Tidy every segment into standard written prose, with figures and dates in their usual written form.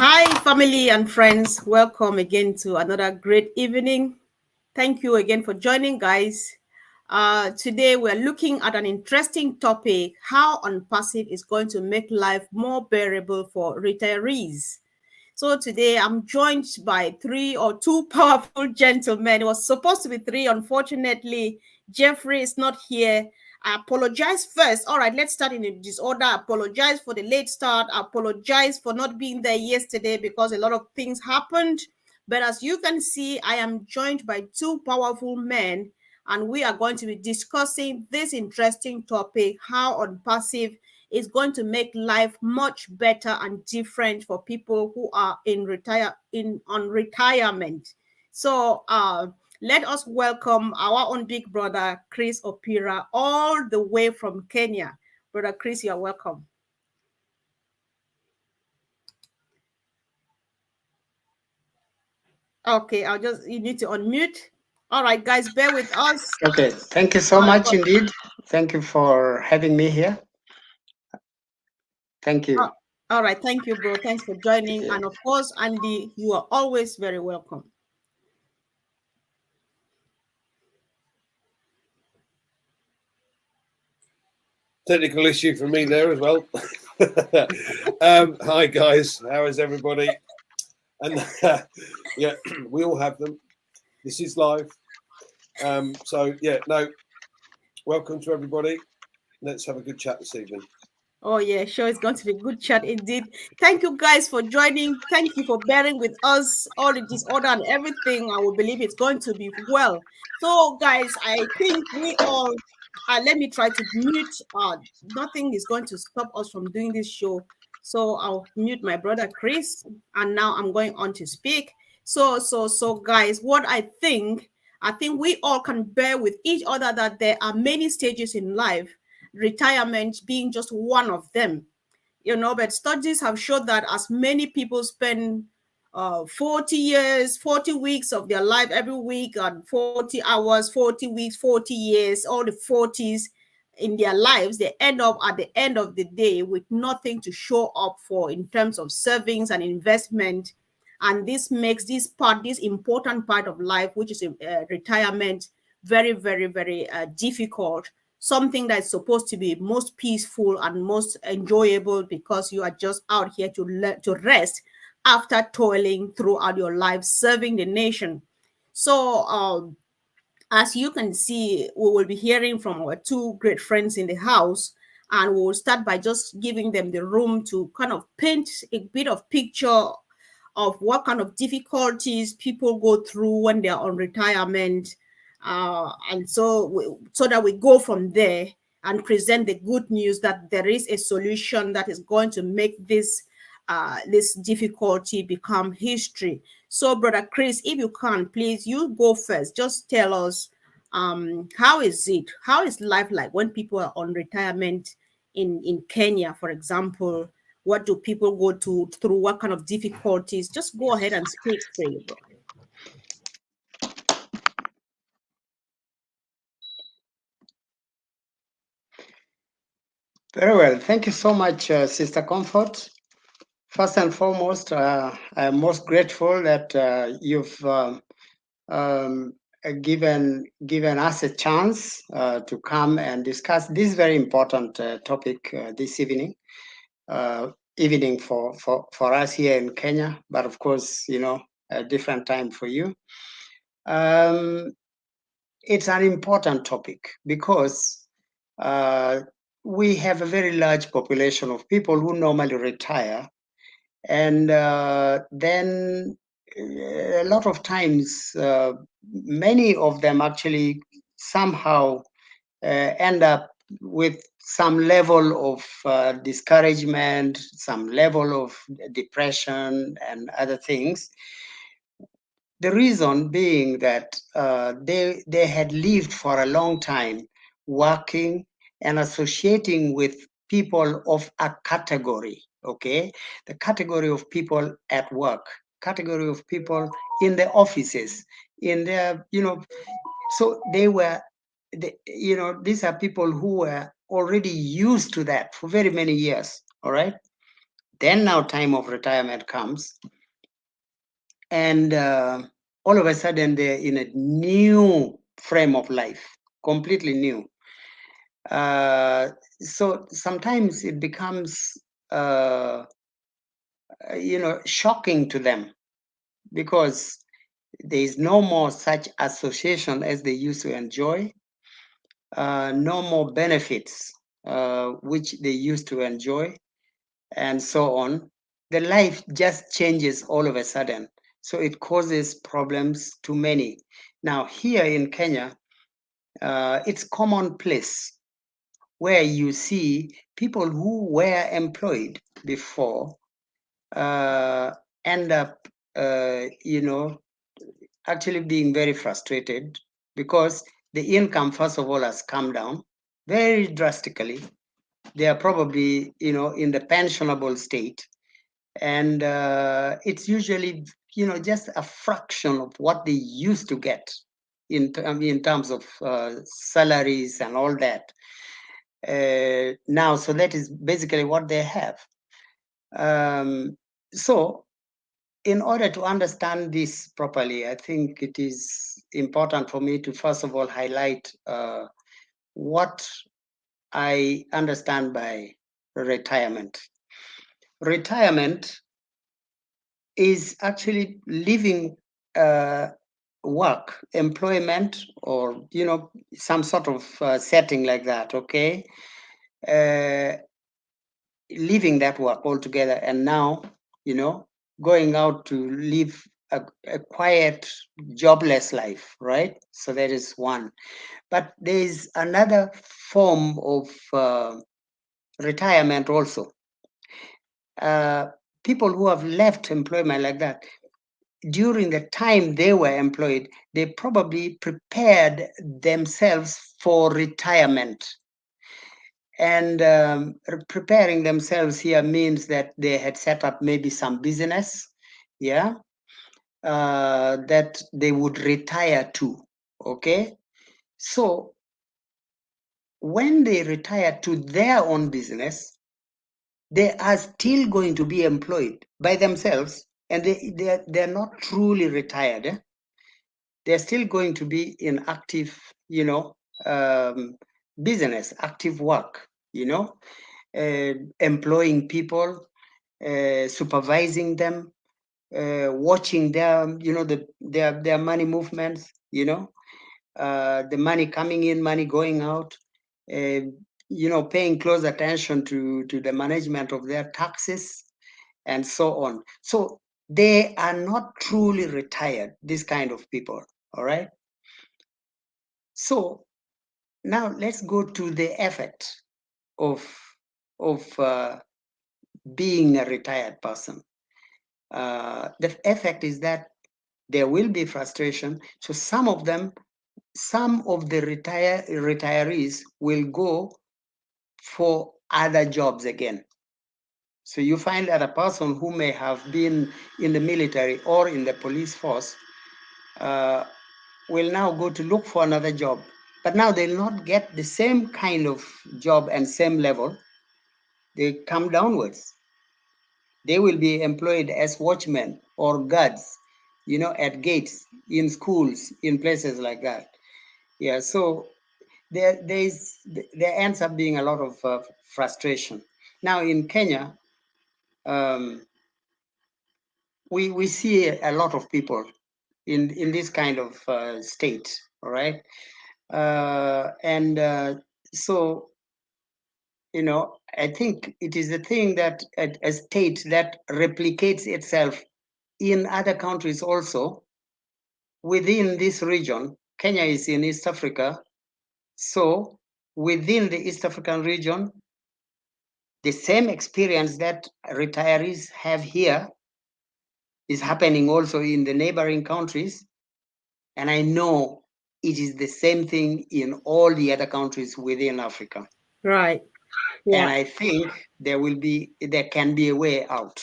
Hi, family and friends. Welcome again to another great evening. Thank you again for joining, guys. Today, we're looking at an interesting topic: how unpassive is going to make life more bearable for retirees. So today I'm joined by three or two powerful gentlemen. It was supposed to be three. Unfortunately, Jeffrey is not here. I apologize first. All right, let's start in a disorder. I apologize for the late start. I apologize for not being there yesterday because a lot of things happened. But as you can see, I am joined by two powerful men, and we are going to be discussing this interesting topic: how unpassive is going to make life much better and different for people who are on retirement. So let us welcome our own big brother Chris Opira, all the way from Kenya. Brother Chris, you're welcome. Okay, you need to unmute. All right, guys, bear with us. Okay, thank you so much indeed. Thank you for having me here. Thank you. All right, thank you, bro. Thanks for joining. And of course, Andy, you are always very welcome. Technical issue for me there as well. Hi guys, how is everybody? And yeah, we all have them. This is live. So yeah, no, welcome to everybody. Let's have a good chat this evening. Oh, yeah, sure. It's going to be a good chat indeed. Thank you guys for joining. Thank you for bearing with us, all the disorder and everything. I will believe it's going to be well. So, guys, I think we all, let me try to mute. Nothing is going to stop us from doing this show. So I'll mute my brother Chris. And now I'm going on to speak. So, guys, what I think we all can bear with each other that there are many stages in life, retirement being just one of them. But studies have showed that as many people spend 40 years, 40 weeks of their life every week, and 40 hours, 40 weeks, 40 years, all the 40s in their lives, they end up at the end of the day with nothing to show up for in terms of savings and investment. And this makes this important part of life, which is retirement, very, very, very difficult. Something that's supposed to be most peaceful and most enjoyable because you are just out here to rest after toiling throughout your life serving the nation. So as you can see, we will be hearing from our two great friends in the house, and we will start by just giving them the room to kind of paint a bit of picture of what kind of difficulties people go through when they're on retirement, and so that we go from there and present the good news that there is a solution that is going to make this difficulty become history. So, brother Chris, if you can, please, you go first. Just tell us, how is life like when people are on retirement in Kenya, for example? What do people go through? What kind of difficulties? Just go ahead and speak freely, bro. Very well. Thank you so much, Sister Comfort. First and foremost, I'm most grateful that you've given us a chance to come and discuss this very important topic this evening. Evening for us here in Kenya, but of course, a different time for you. It's an important topic because we have a very large population of people who normally retire, and then a lot of times, many of them actually somehow end up with some level of discouragement, some level of depression, and other things. The reason being that they had lived for a long time working and associating with people of a category, okay? The category of people at work, category of people in the offices, in their, so these are people who were already used to that for very many years, all right? then now time of retirement comes, and all of a sudden they're in a new frame of life, completely new. So sometimes it becomes, shocking to them, because there is no more such association as they used to enjoy, no more benefits which they used to enjoy, and so on. The life just changes all of a sudden. So it causes problems to many. Now, here in Kenya, it's commonplace where you see people who were employed before end up, actually being very frustrated, because the income, first of all, has come down very drastically. They are probably, in the pensionable state, and it's usually, just a fraction of what they used to get in terms of salaries and all that. Now, so that is basically what they have. So in order to understand this properly, I think it is important for me to first of all highlight what I understand by retirement. Retirement is actually leaving work, employment, or some sort of setting like that. Okay, leaving that work altogether, and now going out to live a quiet, jobless life, right? So that is one. But there is another form of retirement also. People who have left employment like that, during the time they were employed, they probably prepared themselves for retirement. And preparing themselves here means that they had set up maybe some business, that they would retire to. Okay, so when they retire to their own business, they are still going to be employed by themselves, and they're not truly retired. They're still going to be in active, business, active work, employing people, supervising them, watching their, their money movements, the money coming in, money going out, paying close attention to the management of their taxes, and so on. So they are not truly retired, this kind of people. All right. So now let's go to the effect of being a retired person. The effect is that there will be frustration. So some of the retirees will go for other jobs again. So you find that a person who may have been in the military or in the police force will now go to look for another job. But now they'll not get the same kind of job and same level. They come downwards. They will be employed as watchmen or guards, at gates, in schools, in places like that. Yeah, so there ends up being a lot of frustration. Now in Kenya, we see a lot of people in this kind of state, all right? So, I think it is a thing that a state that replicates itself in other countries also within this region. Kenya is in East Africa. So within the East African region, the same experience that retirees have here is happening also in the neighboring countries. And I know it is the same thing in all the other countries within Africa. Right. And I think there can be a way out.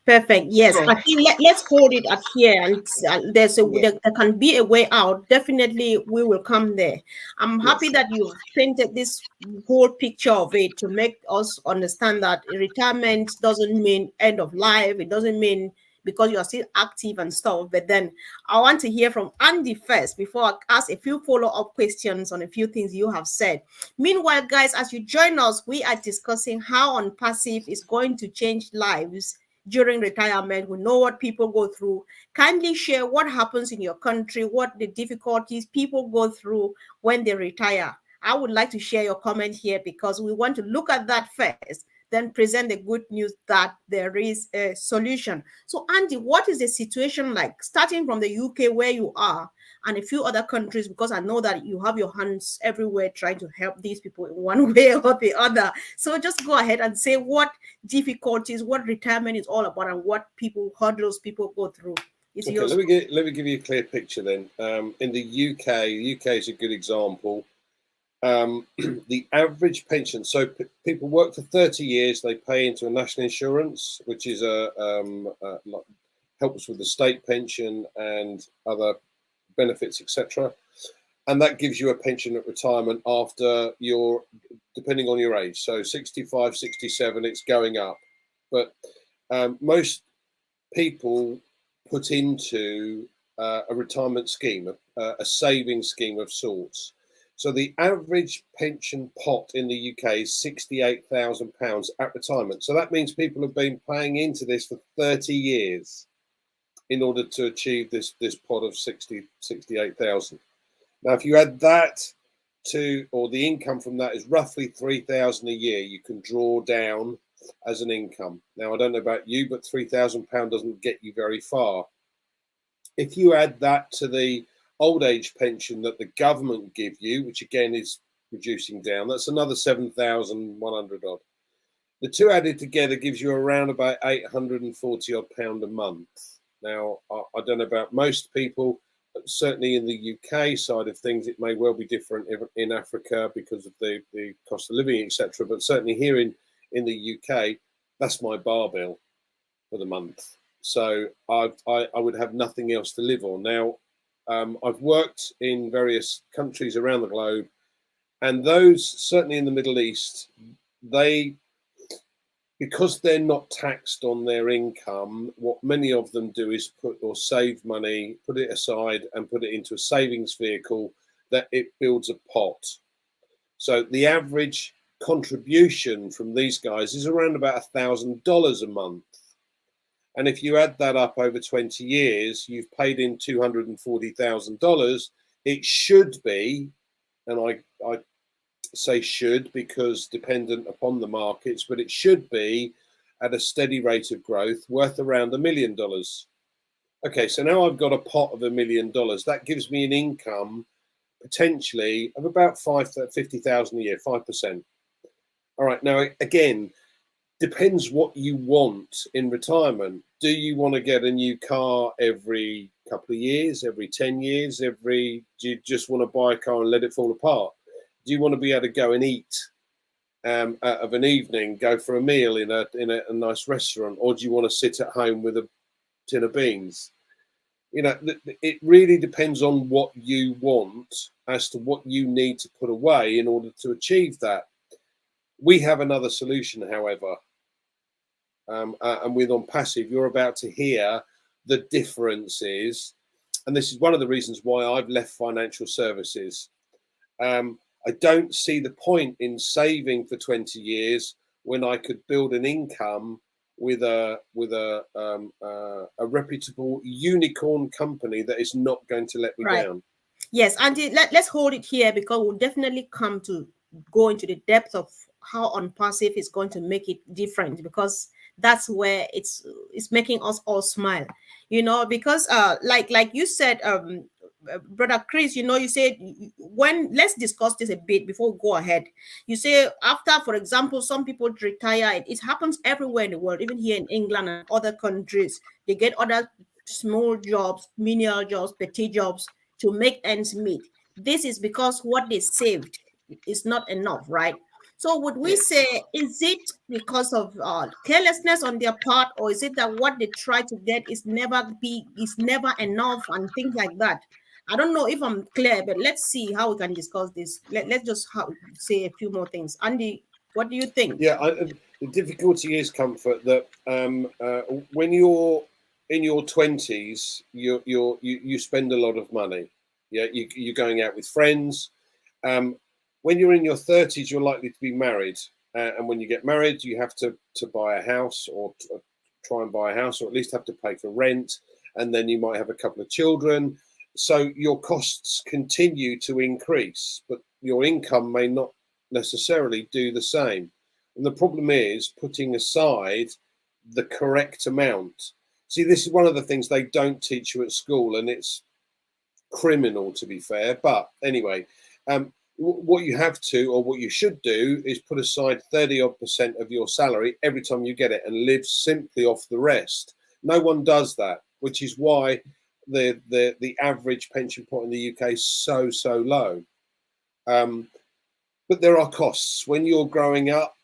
Perfect. Yes, So, I think let's hold it at here. And there's a yeah, there can be a way out. Definitely, we will come there. I'm happy yes. that you've painted this whole picture of it to make us understand that retirement doesn't mean end of life. It doesn't mean because you are still active and stuff. But then I want to hear from Andy first before I ask a few follow-up questions on a few things you have said. Meanwhile, guys, as you join us, we are discussing how on passive is going to change lives during retirement. We know what people go through. Kindly share what happens in your country, what the difficulties people go through when they retire. I would like to share your comment here because we want to look at that first, then present the good news that there is a solution. So, Andy, what is the situation like starting from the UK where you are and a few other countries? Because I know that you have your hands everywhere trying to help these people in one way or the other. So, just go ahead and say what difficulties, what retirement is all about, and what hurdles people go through. It's Okay, yours. let me give you a clear picture then. In the UK is a good example. The average pension. So people work for 30 years. They pay into a national insurance, which is helps with the state pension and other benefits, etc. And that gives you a pension at retirement after depending on your age. So 65, 67, it's going up. But most people put into a retirement scheme, a saving scheme of sorts. So the average pension pot in the UK is £68,000 at retirement. So that means people have been paying into this for 30 years in order to achieve this pot of 68,000. Now, if you add that or the income from that is roughly 3,000 a year, you can draw down as an income. Now, I don't know about you, but £3,000 doesn't get you very far. If you add that to the old age pension that the government give you, which again is reducing down, that's another 7,100 odd. The two added together gives you around about 840 odd pound a month. Now, I don't know about most people, but certainly in the UK side of things, it may well be different in Africa because of the cost of living, etc. But certainly here in the UK, that's my bar bill for the month. So I would have nothing else to live on. Now, I've worked in various countries around the globe, and those, certainly in the Middle East, because they're not taxed on their income, what many of them do is save money, put it aside and put it into a savings vehicle that it builds a pot. So the average contribution from these guys is around about $1,000 a month. And if you add that up over 20 years, you've paid in $240,000. It should be, and I say should because dependent upon the markets, but it should be at a steady rate of growth worth around $1 million. Okay, so now I've got a pot of $1 million. That gives me an income potentially of about 50,000 a year, 5%. All right, now again, depends what you want in retirement. Do you want to get a new car every couple of years, every 10 years, do you just want to buy a car and let it fall apart? Do you want to be able to go and eat of an evening, go for a meal in a nice restaurant, or do you want to sit at home with a tin of beans? You know, it really depends on what you want as to what you need to put away in order to achieve that. We have another solution, however, and with On Passive, you're about to hear the differences, and this is one of the reasons why I've left financial services. I don't see the point in saving for 20 years when I could build an income with a reputable unicorn company that is not going to let me down. Yes, Andy, let's hold it here because we'll definitely come to go into the depth of how On Passive is going to make it different, because that's where it's making us all smile, you know, because like you said, Brother Chris, you know, you said let's discuss this a bit before we go ahead. You say after, for example, some people retire. It happens everywhere in the world, even here in England and other countries. They get other small jobs, menial jobs, petty jobs to make ends meet. This is because what they saved is not enough, right? So would we say, is it because of carelessness on their part, or is it that what they try to get is never enough and things like that? I don't know if I'm clear, but let's see how we can discuss this. Let's just say a few more things. Andy, what do you think? Yeah, the difficulty is, Comfort, that when you're in your 20s, you spend a lot of money. Yeah, you're going out with friends. When you're in your 30s, you're likely to be married, and when you get married, you have to buy a house, or try and buy a house, or at least have to pay for rent, and then you might have a couple of children. So your costs continue to increase, but your income may not necessarily do the same. And the problem is putting aside the correct amount. See, this is one of the things they don't teach you at school, and it's criminal, to be fair. But anyway, what you have to, or what you should do, is put aside 30% of your salary every time you get it and live simply off the rest. No one does that, which is why the average pension pot in the UK is so low. But there are costs. When you're growing up,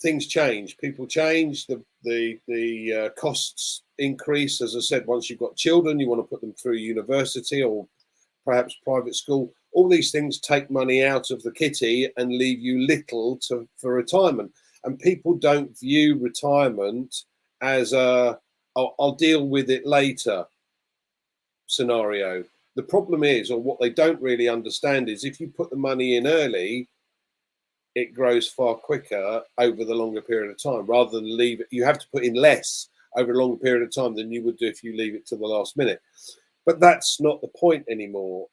things change. People change. The costs increase. As I said, once you've got children, you want to put them through university or perhaps private school. All these things take money out of the kitty and leave you little for retirement. And people don't view retirement as I'll deal with it later scenario. The problem is, or what they don't really understand is, if you put the money in early, it grows far quicker over the longer period of time, rather than leave it. You have to put in less over a longer period of time than you would do if you leave it to the last minute. But that's not the point anymore.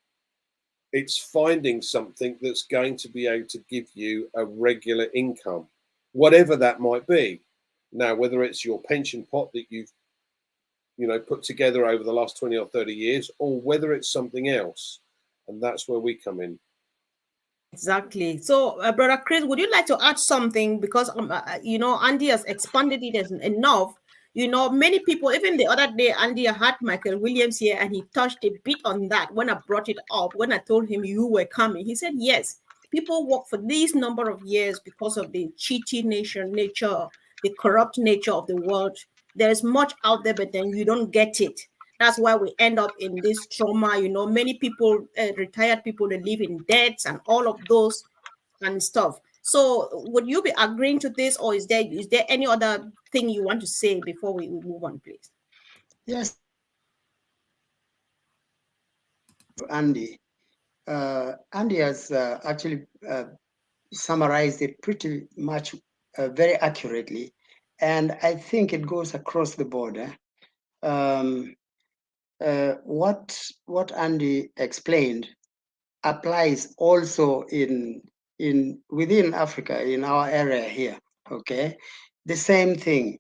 It's finding something that's going to be able to give you a regular income, whatever that might be. Now, whether it's your pension pot that you've put together over the last 20 or 30 years, or whether it's something else. And that's where we come in. Exactly. So, Brother Chris, would you like to add something? Because, Andy has expanded it enough. Many people, even the other day, Andy had Michael Williams here, and he touched a bit on that when I brought it up. When I told him you were coming, he said, yes, people work for this number of years because of the cheating nature, the corrupt nature of the world. There's much out there, but then you don't get it. That's why we end up in this trauma. Many people, retired people, they live in debts and all of those and stuff. So would you be agreeing to this, or is there any other thing you want to say before we move on, please? Yes, Andy. Andy has actually summarized it pretty much very accurately, and I think it goes across the border. What Andy explained applies also within Africa, in our area here. Okay, the same thing.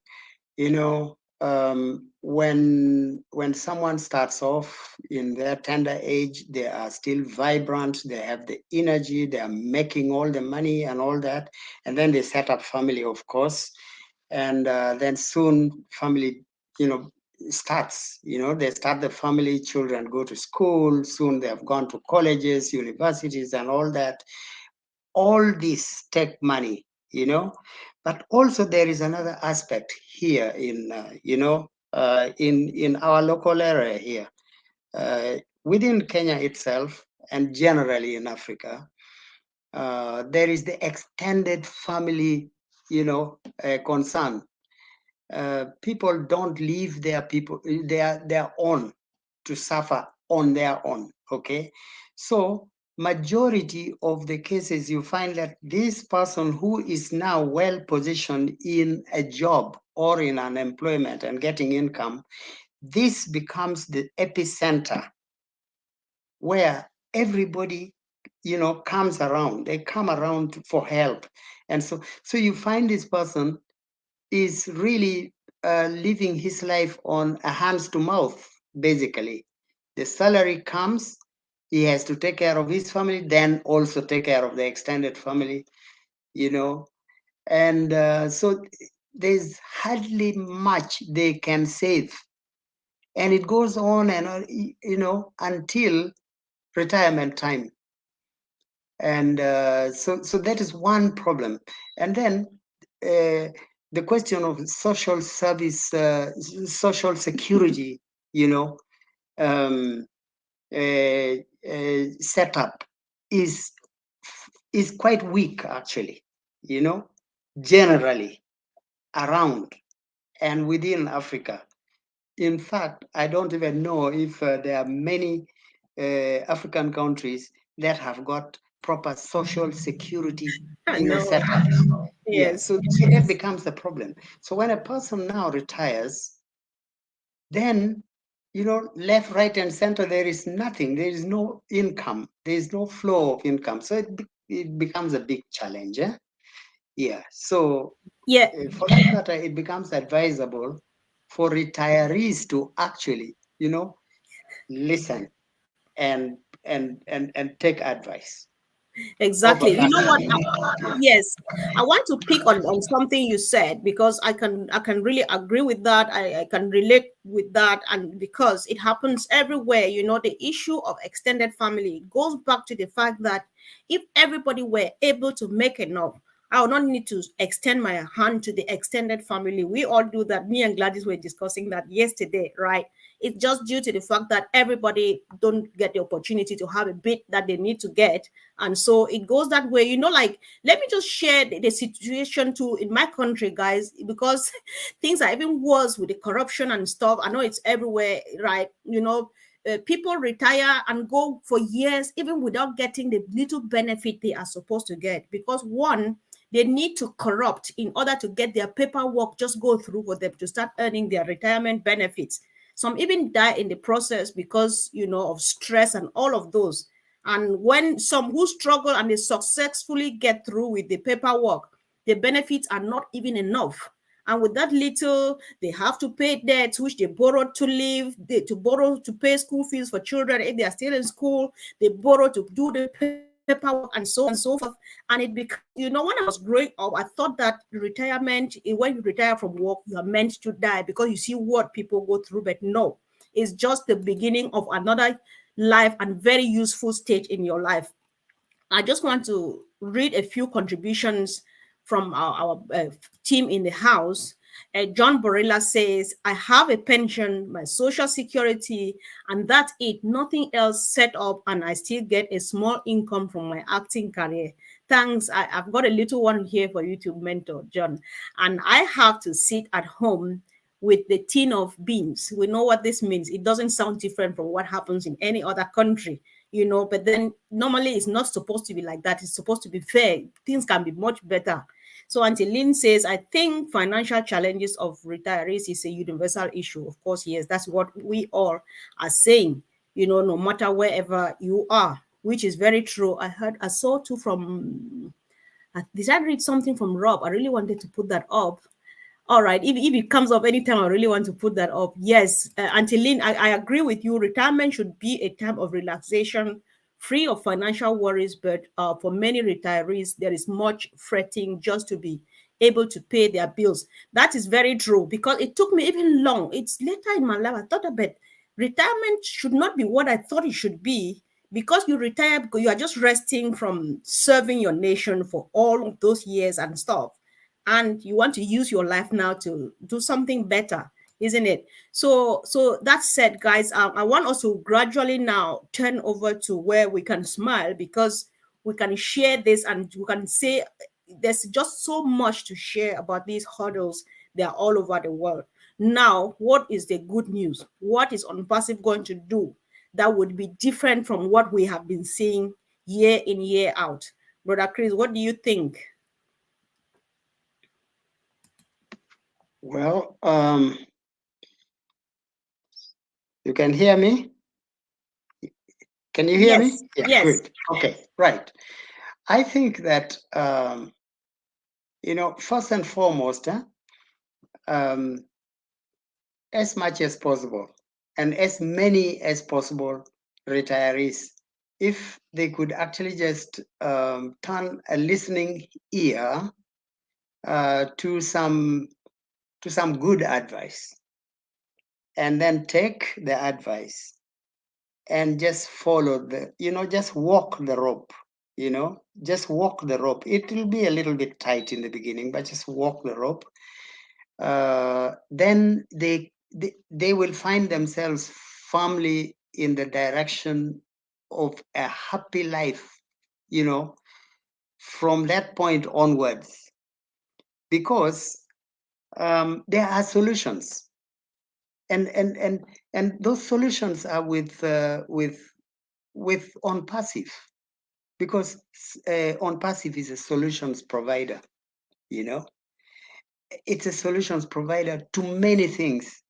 When someone starts off in their tender age, they are still vibrant, they have the energy, they are making all the money and all that, and then they set up family, of course, and then soon family, starts. They start the family, children go to school, soon they have gone to colleges, universities, and all that. All this take money, but also there is another aspect here in our local area here, within Kenya itself, and generally in Africa. There is the extended family, concern. People don't leave their own to suffer on their own. Okay, so majority of the cases you find that this person who is now well positioned in a job or in an employment and getting income, this becomes the epicenter where everybody comes around. They come around for help, and so you find this person is really living his life on a hands to mouth. Basically, the salary comes, he has to take care of his family, then also take care of the extended family, and so there's hardly much they can save, and it goes on and on, until retirement time. And so that is one problem. And then the question of social service, social security, you know, um, setup is quite weak, actually, you know, generally around and within Africa. In fact, I don't even know if there are many African countries that have got proper social security, I know. setup. Yeah, Yes. so that becomes the problem. So when a person now retires, then, left, right, and center, there is nothing. There is no income. There is no flow of income. So it becomes a big challenge. Yeah. So Yeah. for that matter, it becomes advisable for retirees to actually, listen and take advice over Exactly. You know what? Yes, I want to pick on something you said because I can really agree with that. I can relate with that, and because it happens everywhere. The issue of extended family goes back to the fact that if everybody were able to make enough, I would not need to extend my hand to the extended family. We all do that. Me and Gladys were discussing that yesterday, right? It's just due to the fact that everybody don't get the opportunity to have a bit that they need to get, and so it goes that way. Like, let me just share the situation too in my country, guys, because things are even worse with the corruption and stuff. I know it's everywhere, right? People retire and go for years even without getting the little benefit they are supposed to get, because one, they need to corrupt in order to get their paperwork just go through for them to start earning their retirement benefits. Some even die in the process because of stress and all of those. And when some who struggle and they successfully get through with the paperwork, the benefits are not even enough. And with that little, they have to pay debts which they borrowed to live, to borrow to pay school fees for children if they are still in school. They borrow to do the paperwork and so on and so forth. And it becomes, when I was growing up, I thought that retirement, when you retire from work, you are meant to die because you see what people go through. But no, it's just the beginning of another life and very useful stage in your life. I just want to read a few contributions from our team in the house. John Borilla says, I have a pension, my social security, and that's it. Nothing else set up, and I still get a small income from my acting career. Thanks. I've got a little one here for you to mentor, John. And I have to sit at home with the tin of beans. We know what this means. It doesn't sound different from what happens in any other country, but then normally it's not supposed to be like that. It's supposed to be fair. Things can be much better. So Auntie Lynn says, I think financial challenges of retirees is a universal issue. Of course, yes, that's what we all are saying, no matter wherever you are, which is very true. I saw too from, did I read something from Rob? I really wanted to put that up. All right. If it comes up anytime, I really want to put that up. Yes, Auntie Lynn, I agree with you. Retirement should be a time of relaxation, free of financial worries. But for many retirees, there is much fretting just to be able to pay their bills. That is very true because it took me even long. It's later in my life I thought about retirement should not be what I thought it should be, because you retire because you are just resting from serving your nation for all of those years and stuff, and you want to use your life now to do something better, isn't it? So that said, guys, I want us to gradually now turn over to where we can smile, because we can share this and we can say there's just so much to share about these hurdles. They are all over the world. Now, what is the good news? What is ONPASSIVE going to do that would be different from what we have been seeing year in, year out? Brother Chris, what do you think? Well, you can hear me? Can you hear Yes, me? Yeah, yes. good. Okay, right. I think that, first and foremost, as much as possible and as many as possible retirees, if they could actually just turn a listening ear to some good advice, and then take the advice and just follow just walk the rope. You know, just walk the rope. It will be a little bit tight in the beginning, but just walk the rope. Then they will find themselves firmly in the direction of a happy life, you know, from that point onwards, because there are solutions, and those solutions are with On Passive, because On Passive is a solutions provider. You know, it's a solutions provider to many things,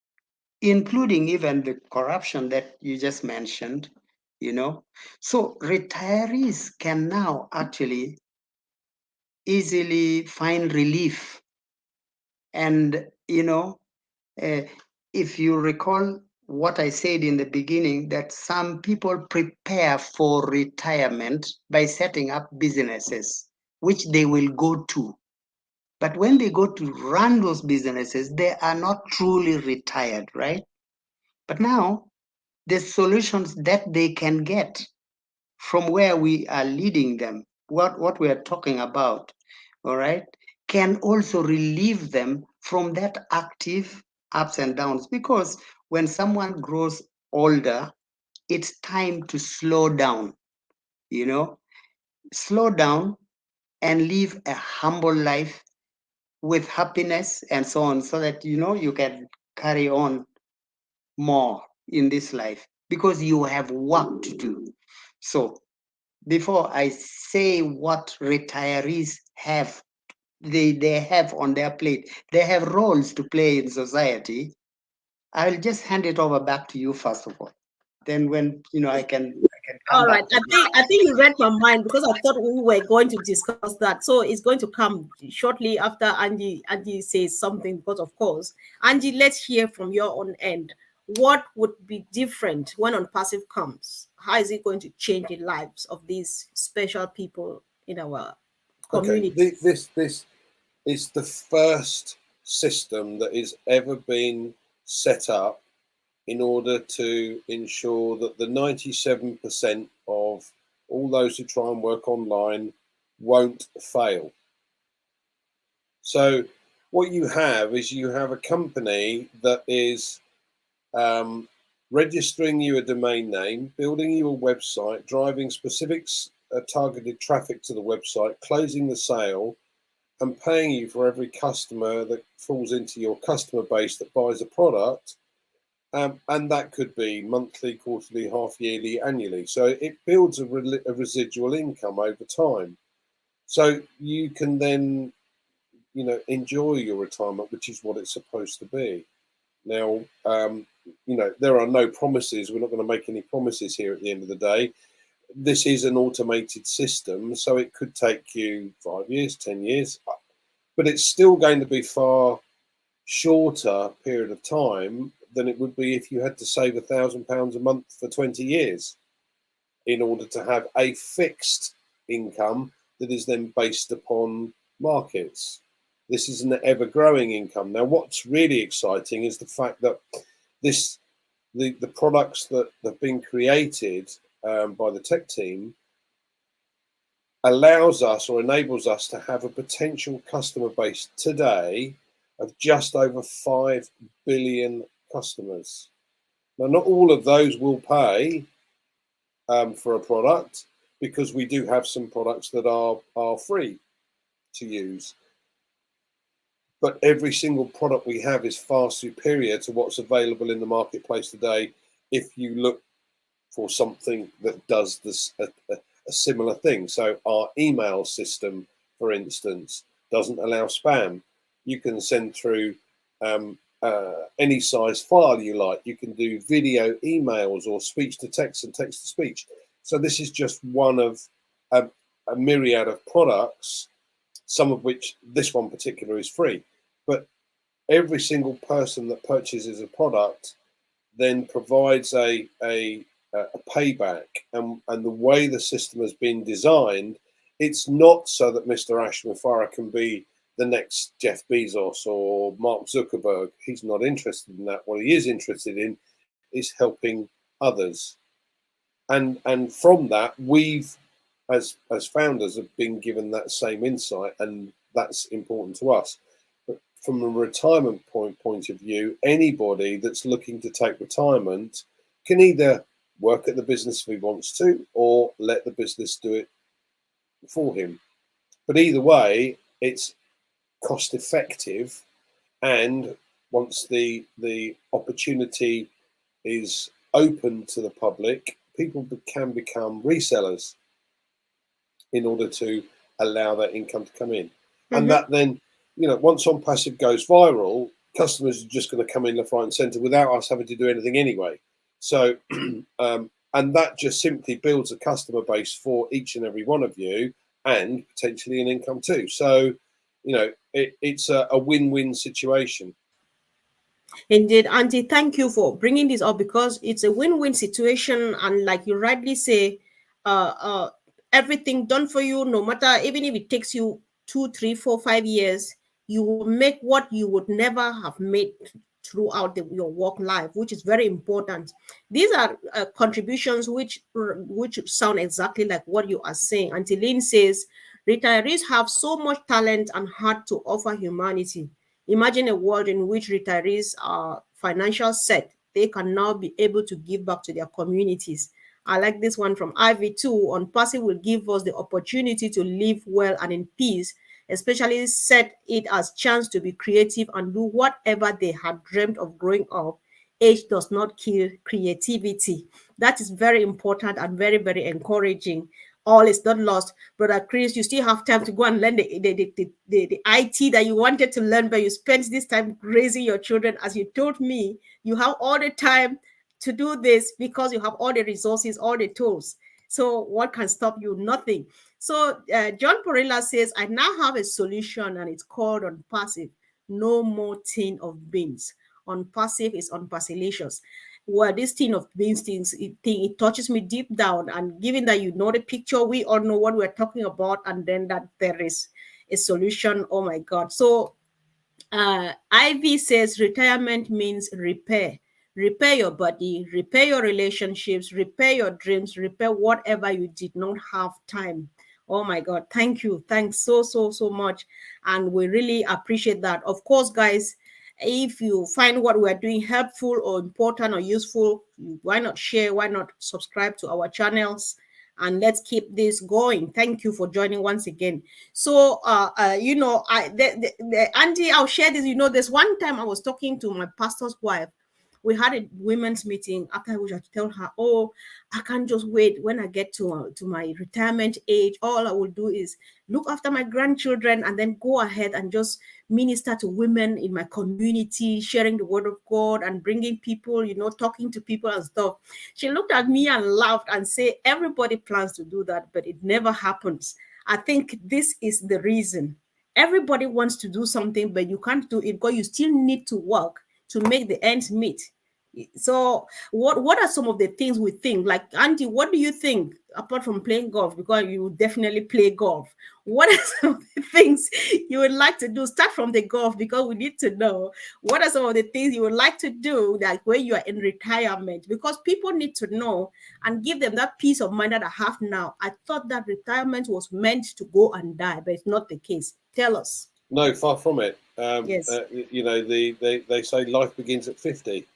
including even the corruption that you just mentioned, you know. So retirees can now actually easily find relief. And, you know, if you recall what I said in the beginning, that some people prepare for retirement by setting up businesses, which they will go to. But when they go to run those businesses, they are not truly retired, right? But now, the solutions that they can get from where we are leading them, what we are talking about, all right, can also relieve them from that active ups and downs. Because when someone grows older, it's time to slow down, you know, slow down and live a humble life with happiness and so on, so that, you know, you can carry on more in this life because you have work to do. So before I say what retirees have, they have on their plate, they have roles to play in society. I'll just hand it over back to you first of all. Then when, you know, I can come All right. back to you. I think you read my mind, because I thought we were going to discuss that. So it's going to come shortly after Angie says something, because of course, Angie, let's hear from your own end. What would be different when On Passive comes? How is it going to change the lives of these special people in our Okay, community? this is the first system that is ever been set up in order to ensure that the 97% of all those who try and work online won't fail. So what you have is you have a company that is registering you a domain name, building you a website, driving specific targeted traffic to the website, closing the sale, and paying you for every customer that falls into your customer base that buys a product. And that could be monthly, quarterly, half yearly, annually. So it builds a residual income over time. So you can then, you know, enjoy your retirement, which is what it's supposed to be. Now, you know, there are no promises. We're not going to make any promises here at the end of the day. This is an automated system, so it could take you 5 years, 10 years, but it's still going to be far shorter period of time than it would be if you had to save £1,000 a month for 20 years in order to have a fixed income that is then based upon markets. This is an ever-growing income. Now, what's really exciting is the fact that the products that have been created by the tech team allows us or enables us to have a potential customer base today of just over 5 billion customers. Now, not all of those will pay for a product, because we do have some products that are free to use. But every single product we have is far superior to what's available in the marketplace today if you look for something that does this a similar thing. So our email system, for instance, doesn't allow spam. You can send through any size file you like. You can do video emails or speech to text and text to speech. So this is just one of a myriad of products, some of which this one particular is free. But every single person that purchases a product then provides a payback, and the way the system has been designed, it's not so that Mr. Ashwin Farah can be the next Jeff Bezos or Mark Zuckerberg. He's not interested in that. What he is interested in is helping others, and from that we've as founders have been given that same insight, and that's important to us. But from a retirement point of view, anybody that's looking to take retirement can either work at the business if he wants to, or let the business do it for him. But either way, it's cost effective, and once the opportunity is open to the public, people can become resellers in order to allow that income to come in. And that then, you know, once On Passive goes viral, customers are just going to come in left, right, and centre without us having to do anything anyway. So, and that just simply builds a customer base for each and every one of you, and potentially an income too. So, you know, it's a win-win situation. Indeed, Auntie, thank you for bringing this up, because it's a win-win situation, and like you rightly say, everything done for you, no matter, even if it takes you 2, 3, 4, 5 years, you will make what you would never have made throughout your work life, which is very important. These are contributions which sound exactly like what you are saying. Auntie Lynn says, retirees have so much talent and heart to offer humanity. Imagine a world in which retirees are financial set. They can now be able to give back to their communities. I like this one from Ivy too. On Passive will give us the opportunity to live well and in peace, especially set it as chance to be creative and do whatever they had dreamed of growing up. Age does not kill creativity. That is very important and very, very encouraging. All is not lost. Brother Chris, you still have time to go and learn the IT that you wanted to learn, but you spent this time raising your children. As you told me, you have all the time to do this because you have all the resources, all the tools. So what can stop you? Nothing. So John Porilla says, I now have a solution, and it's called On Passive. No more tin of beans. On Passive is unpassivicious. Well, this thing of beans things, it touches me deep down. And given that you know the picture, we all know what we're talking about, and then that there is a solution. Oh my God. So Ivy says retirement means repair. Repair your body, repair your relationships, repair your dreams, repair whatever you did not have time. Oh my God. Thank you. Thanks so much. And we really appreciate that. Of course, guys, if you find what we're doing helpful or important or useful, why not share? Why not subscribe to our channels? And let's keep this going. Thank you for joining once again. So, you know, Andy, I'll share this. You know, there's one time I was talking to my pastor's wife. We had a women's meeting, after which I tell her, oh, I can't just wait. When I get to my retirement age, all I will do is look after my grandchildren and then go ahead and just minister to women in my community, sharing the word of God and bringing people, you know, talking to people and stuff. She looked at me and laughed and said, everybody plans to do that, but it never happens. I think this is the reason. Everybody wants to do something, but you can't do it because you still need to work to make the ends meet. So what are some of the things we think? Like, Auntie, what do you think, apart from playing golf, because you definitely play golf? What are some of the things you would like to do? Start from the golf, because we need to know what are some of the things you would like to do, like when you are in retirement, because people need to know and give them that peace of mind that I have now. I thought that retirement was meant to go and die, but it's not the case. Tell us. No, far from it. Yes. You know, they say life begins at 50.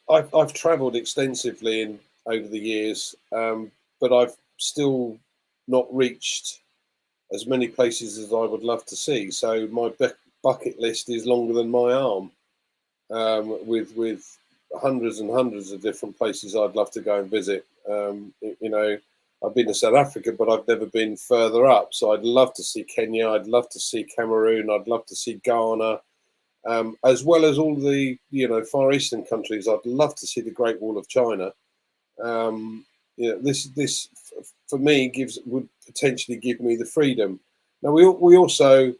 I've travelled extensively over the years, but I've still not reached as many places as I would love to see. So my bucket list is longer than my arm, with hundreds and hundreds of different places I'd love to go and visit. You know, I've been to South Africa, but I've never been further up. So I'd love to see Kenya. I'd love to see Cameroon. I'd love to see Ghana, as well as all the, you know, Far Eastern countries. I'd love to see the Great Wall of China. You know, this for me would potentially give me the freedom. Now we also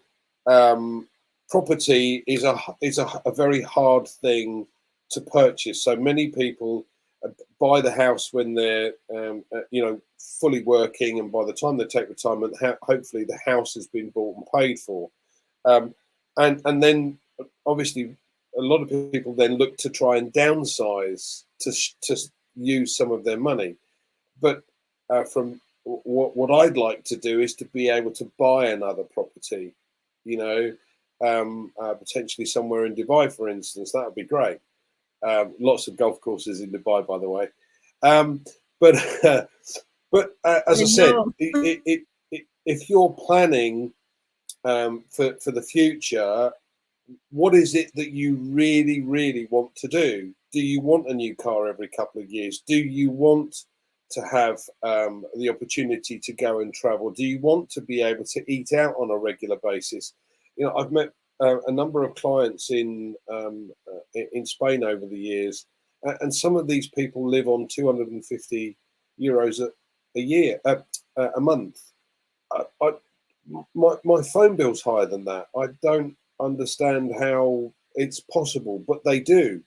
property is a very hard thing to purchase. So many people buy the house when they're you know, fully working, and by the time they take retirement, hopefully the house has been bought and paid for, and then obviously a lot of people then look to try and downsize to use some of their money. but from what I'd like to do is to be able to buy another property, you know, potentially somewhere in Dubai, for instance. That would be great. Lots of golf courses in Dubai, by the way. But as I said, if you're planning for the future, what is it that you really, really want to do? Do you want a new car every couple of years? Do you want to have the opportunity to go and travel? Do you want to be able to eat out on a regular basis? You know, I've met a number of clients in Spain over the years, and some of these people live on 250 euros a year, a month. My phone bill's higher than that. I don't understand how it's possible, but they do.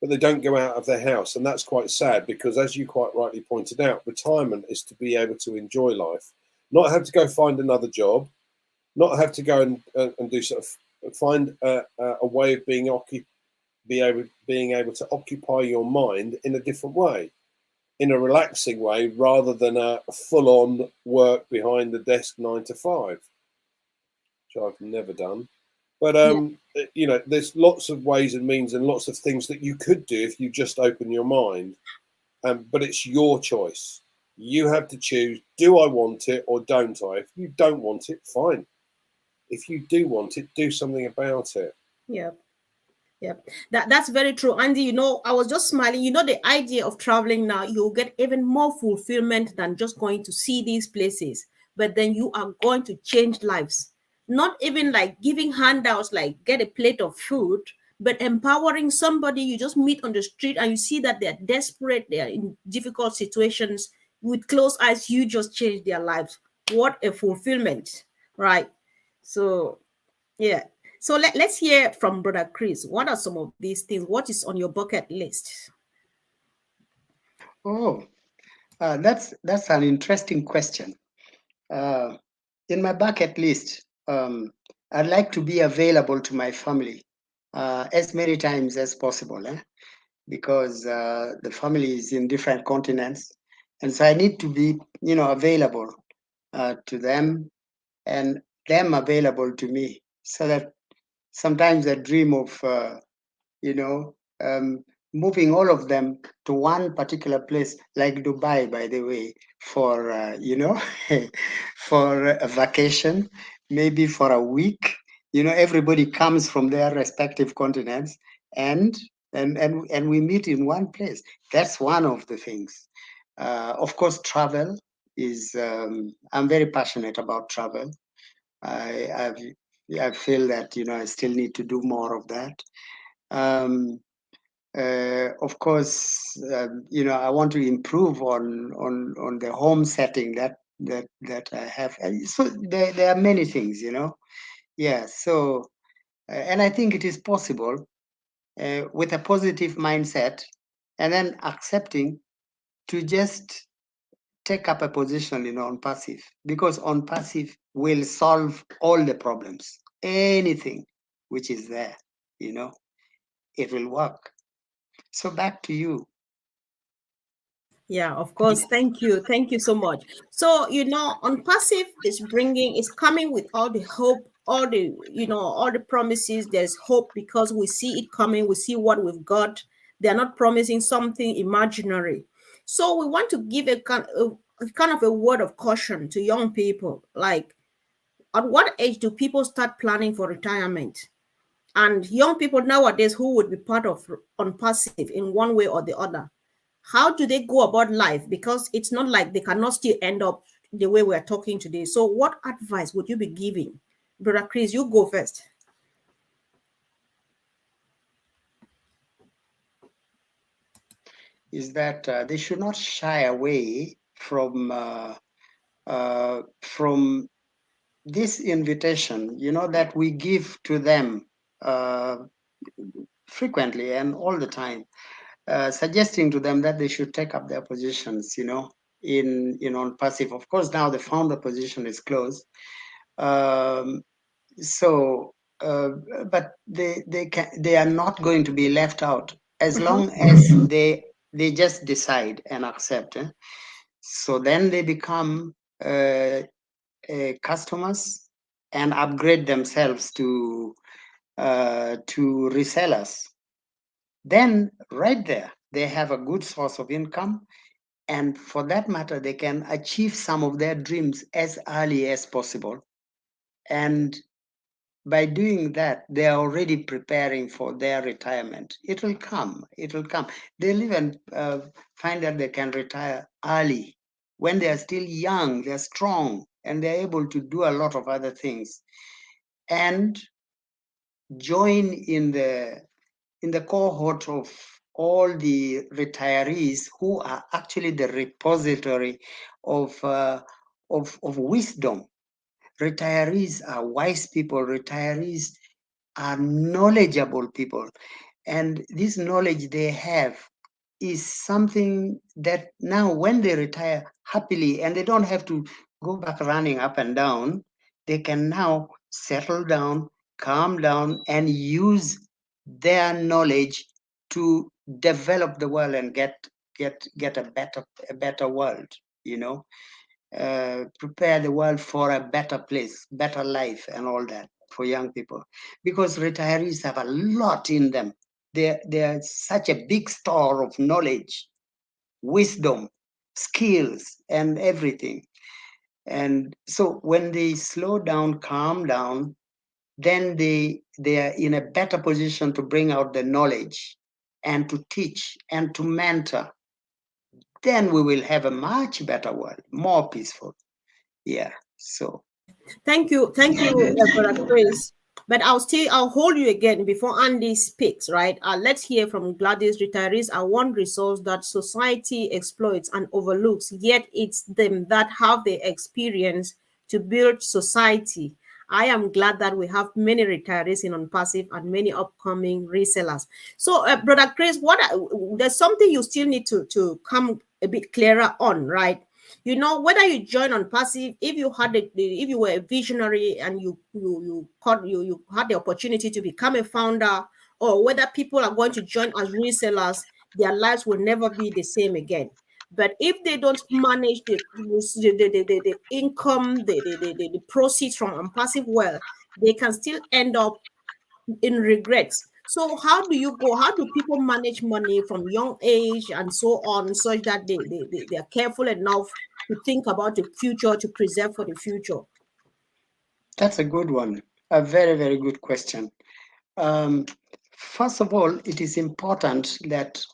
But they don't go out of their house, and that's quite sad because, as you quite rightly pointed out, retirement is to be able to enjoy life, not have to go find another job, not have to go and do sort of find a way of being able to occupy your mind in a different way, in a relaxing way, rather than a full-on work behind the desk 9 to 5, which I've never done. But you know, there's lots of ways and means and lots of things that you could do if you just open your mind. But it's your choice. You have to choose: do I want it or don't I? If you don't want it, fine. If you do want it, do something about it. Yeah. Yeah, that's very true, Andy. You know, I was just smiling. You know, the idea of traveling now, you'll get even more fulfillment than just going to see these places. But then you are going to change lives. Not even like giving handouts, like get a plate of food, but empowering somebody you just meet on the street and you see that they're desperate, they're in difficult situations. With closed eyes, you just change their lives. What a fulfillment, right? So, yeah. So let's hear from Brother Chris. What are some of these things? What is on your bucket list? Oh, that's an interesting question. In my bucket list, I'd like to be available to my family as many times as possible, because the family is in different continents, and so I need to be, available to them, and them available to me, so that sometimes I dream of, moving all of them to one particular place, like Dubai, by the way, for, for a vacation, maybe for a week. Everybody comes from their respective continents, and we meet in one place. That's one of the things. Of course, travel is, I'm very passionate about travel. I feel that I still need to do more of that. Of course, I want to improve on the home setting that I have. So there are many things, Yeah. So, and I think it is possible with a positive mindset, and then accepting to just take up a position, on passive, because on passive will solve all the problems. Anything which is there, it will work. So back to you. Yeah, of course. Thank you. Thank you so much. So, on passive is coming with all the hope, all the promises. There's hope because we see it coming. We see what we've got. They're not promising something imaginary. So we want to give a kind of a word of caution to young people. Like, at what age do people start planning for retirement? And young people nowadays who would be part of on passive in one way or the other, how do they go about life? Because it's not like they cannot still end up the way we're talking today. So what advice would you be giving? Brother Chris, you go first. Is that they should not shy away from this invitation, that we give to them frequently and all the time, suggesting to them that they should take up their positions, in on passive. Of course, now the founder position is closed. So, but they are not going to be left out as long as they just decide and accept. So then they become customers and upgrade themselves to resellers. Then right there, they have a good source of income. And for that matter, they can achieve some of their dreams as early as possible. And by doing that, they are already preparing for their retirement. It will come. It will come. They'll even find that they can retire early when they are still young, they're strong, and they're able to do a lot of other things. And join in the cohort of all the retirees who are actually the repository of wisdom. Retirees are wise people. Retirees are knowledgeable people, and this knowledge they have is something that now when they retire happily and they don't have to go back running up and down, they can now settle down, calm down, and use their knowledge to develop the world and get a better world, you know. Prepare the world for a better place, better life, and all that for young people. Because retirees have a lot in them. They're such a big store of knowledge, wisdom, skills, and everything. And so when they slow down, calm down, then they are in a better position to bring out the knowledge and to teach and to mentor. Then we will have a much better world, more peaceful. Yeah. So Thank you, Brother Chris. But I'll hold you again before Andy speaks, right? Let's hear from Gladys. Retirees are one resource that society exploits and overlooks, yet it's them that have the experience to build society. I am glad that we have many retirees in On Passive and many upcoming resellers. So, Brother Chris, there's something you still need to come a bit clearer on, right? You know, whether you join On Passive, if you had if you were a visionary and you had the opportunity to become a founder, or whether people are going to join as resellers, their lives will never be the same again. But if they don't manage the income, the proceeds from On Passive well, they can still end up in regrets. So how do you go? How do people manage money from young age and so on, such that they are careful enough to think about the future, to preserve for the future? that's a good one. A very, very good question. Um, First of all, it is important that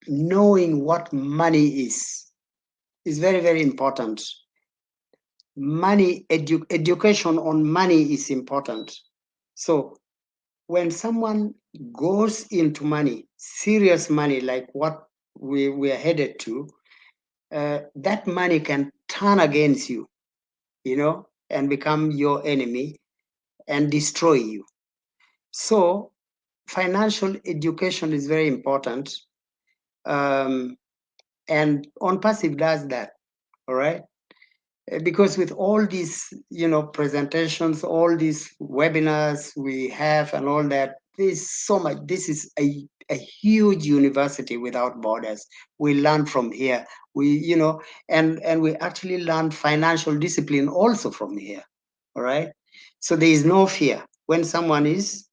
knowing what money is very, very important. Money, education on money is important. So when someone goes into money, serious money, like what we are headed to, that money can turn against you, and become your enemy and destroy you. So financial education is very important. And On Passive does that, all right? Because with all these, presentations, all these webinars we have and all that, there's so much. This is a huge university without borders. We learn from here. And we actually learn financial discipline also from here, all right? So there is no fear when someone is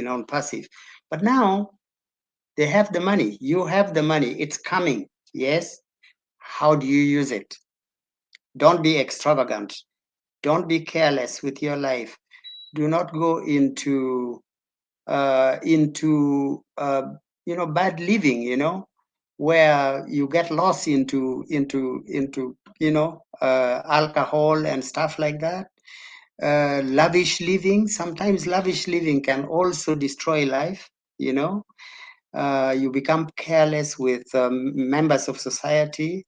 On Passive. But now they have the money. You have the money. It's coming. Yes. How do you use it? Don't be extravagant. Don't be careless with your life. Do not go into bad living, where you get lost into alcohol and stuff like that. Lavish living. Sometimes lavish living can also destroy life. You become careless with members of society,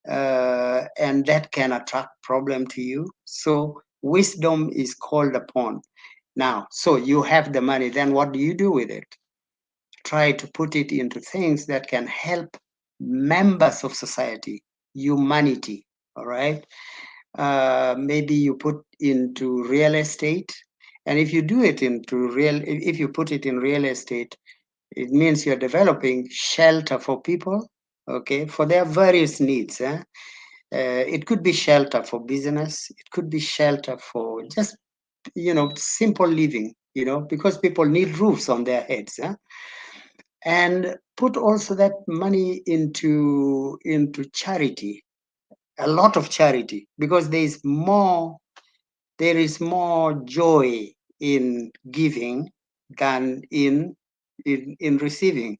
and that can attract problem to you. So wisdom is called upon. Now, so you have the money, then what do you do with it? Try to put it into things that can help members of society, humanity, all right? Maybe you put into real estate. And if you put it in real estate, it means you're developing shelter for people, okay, for their various needs. It could be shelter for business. It could be shelter for just, simple living, because people need roofs on their heads. And put also that money into charity, a lot of charity, because there is more joy in giving than in receiving,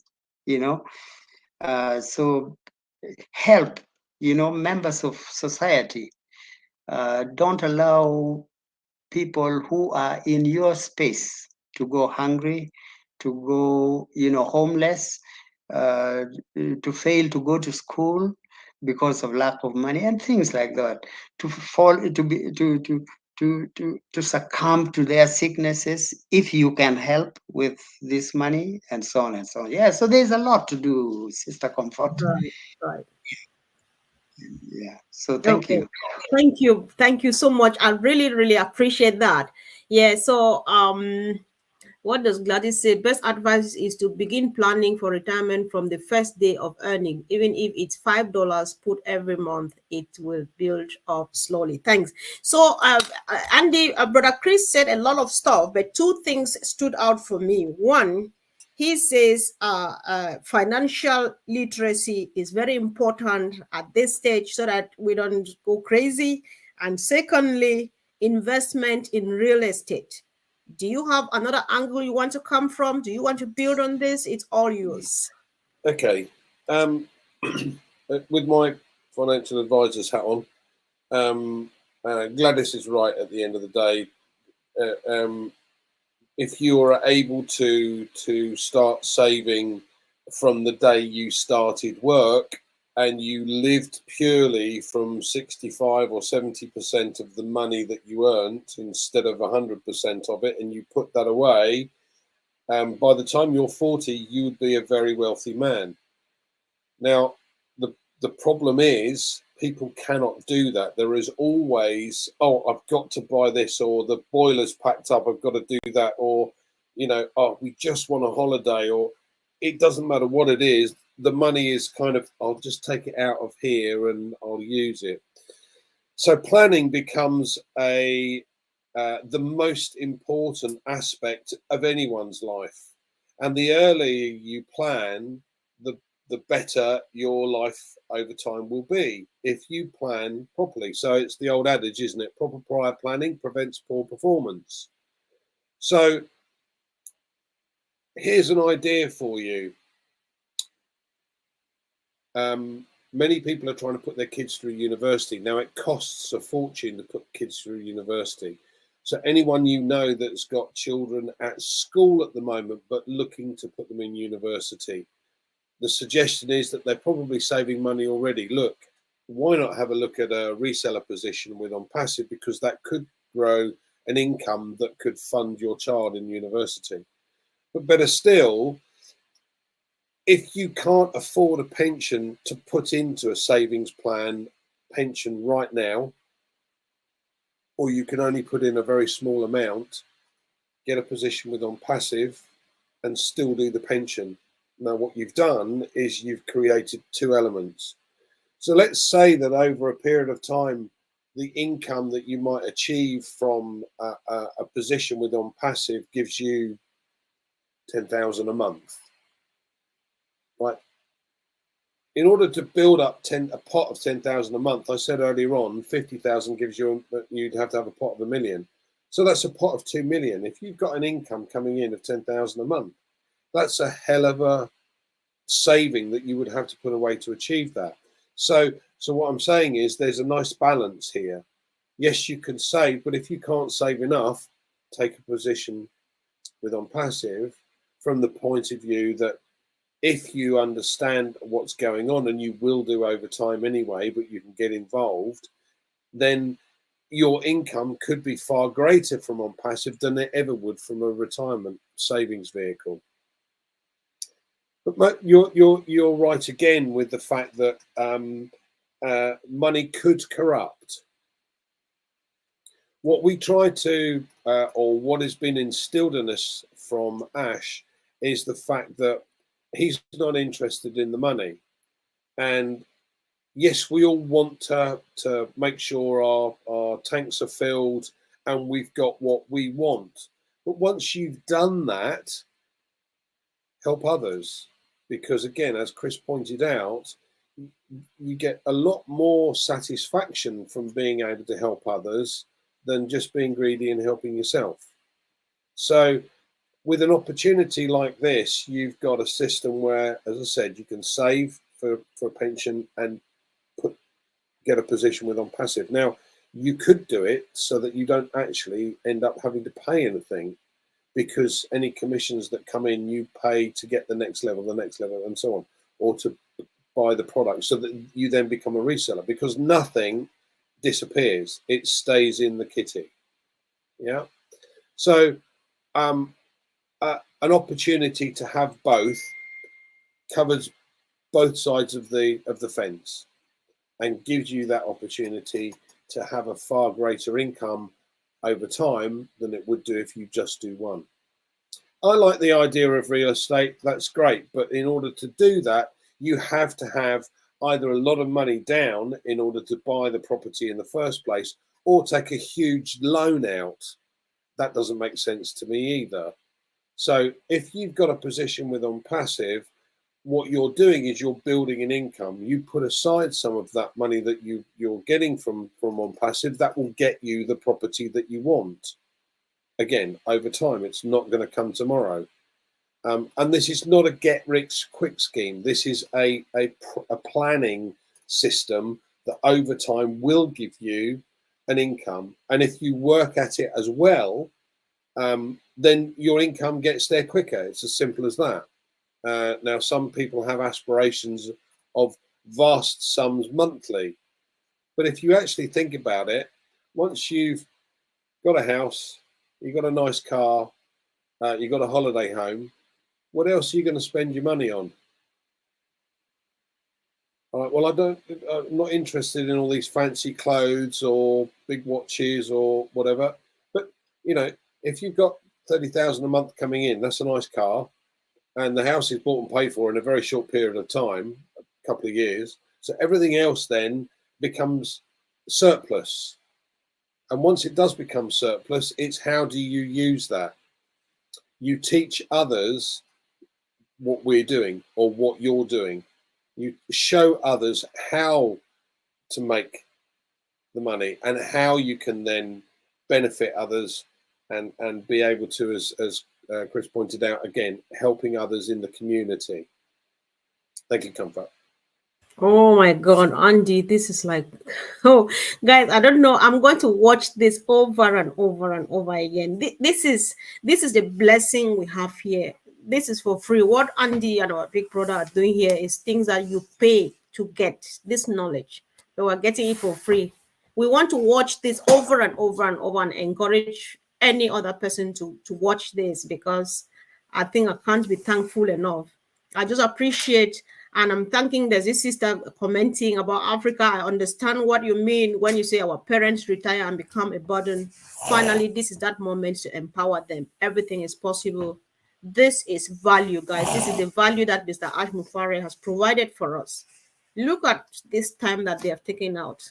so help, members of society. Don't allow people who are in your space to go hungry, to go, homeless, to fail to go to school because of lack of money and things like that, to fall to be to succumb to their sicknesses if you can help with this money, and so on and so on. Yeah, so there's a lot to do, Sister Comfort. Right, right. Yeah, so thank Okay. you. Thank you so much. I really, really appreciate that. Yeah. So, what does Gladys say? Best advice is to begin planning for retirement from the first day of earning, even if it's $5 put every month. It will build up slowly. Thanks. So, Andy, brother Chris said a lot of stuff, but two things stood out for me. One, he says financial literacy is very important at this stage so that we don't go crazy. And secondly, investment in real estate. Do you have another angle you want to come from? Do you want to build on this? It's all yours. Okay. With my financial advisor's hat on, Gladys is right at the end of the day. If you are able to start saving from the day you started work and you lived purely from 65 or 70% of the money that you earned instead of 100% of it, and you put that away, by the time you're 40, you would be a very wealthy man. Now, the problem is people cannot do that. There is always, oh, I've got to buy this, or the boiler's packed up, I've got to do that, or, oh, we just want a holiday, or it doesn't matter what it is. The money is kind of, I'll just take it out of here and I'll use it. So planning becomes the most important aspect of anyone's life. And the earlier you plan, the better your life over time will be if you plan properly. So it's the old adage, isn't it? Proper prior planning prevents poor performance. So here's an idea for you. Many people are trying to put their kids through university. Now, it costs a fortune to put kids through university. So anyone you know that's got children at school at the moment but looking to put them in university, the suggestion is that they're probably saving money already. Look, why not have a look at a reseller position with OnPassive, because that could grow an income that could fund your child in university. But better still, if you can't afford a pension to put into a savings plan pension right now, or you can only put in a very small amount, get a position with OnPassive and still do the pension. Now, what you've done is you've created two elements. So let's say that over a period of time, the income that you might achieve from a position with OnPassive gives you 10,000 a month, right? In order to build up a pot of 10,000 a month, I said earlier on, 50,000 gives you, you'd have to have a pot of $1 million. So that's a pot of 2 million. If you've got an income coming in of 10,000 a month, that's a hell of a saving that you would have to put away to achieve that. So what I'm saying is there's a nice balance here. Yes, you can save, but if you can't save enough, take a position with OnPassive from the point of view that if you understand what's going on, and you will do over time anyway, but you can get involved, then your income could be far greater from OnPassive than it ever would from a retirement savings vehicle. But you're right again with the fact that money could corrupt. What we try to, or what has been instilled in us from Ash, is the fact that he's not interested in the money. And yes, we all want to make sure our tanks are filled and we've got what we want. But once you've done that, help others. Because again, as Chris pointed out, you get a lot more satisfaction from being able to help others than just being greedy and helping yourself. So with an opportunity like this, you've got a system where, as I said, you can save for a pension and get a position with on passive. Now, you could do it so that you don't actually end up having to pay anything, because any commissions that come in, you pay to get the next level, and so on, or to buy the product, so that you then become a reseller, because nothing disappears. It stays in the kitty. Yeah. So an opportunity to have both covers both sides of the fence and gives you that opportunity to have a far greater income over time than it would do if you just do one. I like the idea of real estate. That's great. But in order to do that, you have to have either a lot of money down in order to buy the property in the first place, or take a huge loan out. That doesn't make sense to me either. So if you've got a position with on passive, what you're doing is you're building an income. You put aside some of that money that you're getting from on passive, that will get you the property that you want. Again, over time, it's not going to come tomorrow. And this is not a get rich quick scheme. This is a planning system that over time will give you an income. And if you work at it as well, then your income gets there quicker. It's as simple as that. Now, some people have aspirations of vast sums monthly. But if you actually think about it, once you've got a house, you've got a nice car, you've got a holiday home, what else are you going to spend your money on? All right, well, I'm not interested in all these fancy clothes or big watches or whatever. But, you know, if you've got 30,000 a month coming in, that's a nice car. And the house is bought and paid for in a very short period of time, a couple of years. So everything else then becomes surplus. And once it does become surplus, it's how do you use that? You teach others what we're doing or what you're doing. You show others how to make the money and how you can then benefit others and be able to, as Chris pointed out, again, helping others in the community. Thank you, Comfort. Oh my God, Andy, this is like, oh, guys, I don't know. I'm going to watch this over and over and over again. This is the blessing we have here. This is for free. What Andy and our big brother are doing here is things that you pay to get this knowledge. So we're getting it for free. We want to watch this over and over and over and encourage any other person to watch this, because I think I can't be thankful enough. I just appreciate, and I'm thanking there's this sister commenting about Africa. I understand what you mean when you say our parents retire and become a burden. Finally, this is that moment to empower them. Everything is possible. This is value, guys. This is the value that Mr. Ash Mufareh has provided for us. Look at this time that they have taken out.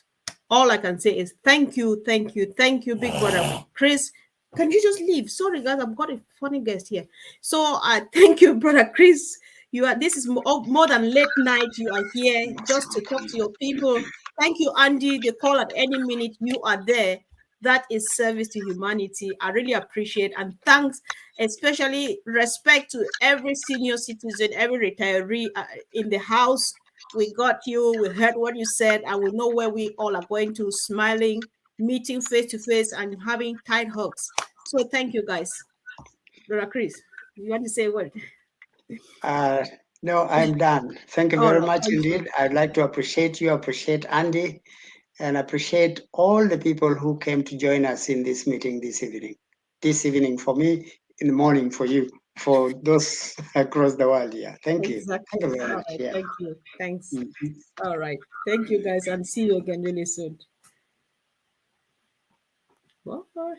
All I can say is thank you, thank you, thank you, big brother Chris. Can you just leave? Sorry, guys, I've got a funny guest here. So thank you, brother Chris. This is more than late night. You are here just to talk to your people. Thank you, Andy. The call at any minute, you are there. That is service to humanity. I really appreciate, and thanks, especially respect to every senior citizen, every retiree in the house. We got you. We heard what you said, and we know where we all are going to, smiling, meeting face to face, and having tight hugs. So thank you, guys. Brother Chris, you want to say a word? No, I'm done. Thank you very much indeed. I'd like to appreciate you, appreciate Andy, and appreciate all the people who came to join us in this meeting this evening. This evening for me, in the morning for you, for those across the world. Yeah, thank you. Exactly. Thank you very much. Right. Yeah. Thank you. Thanks. All right. Thank you, guys, and see you again really soon. Bye.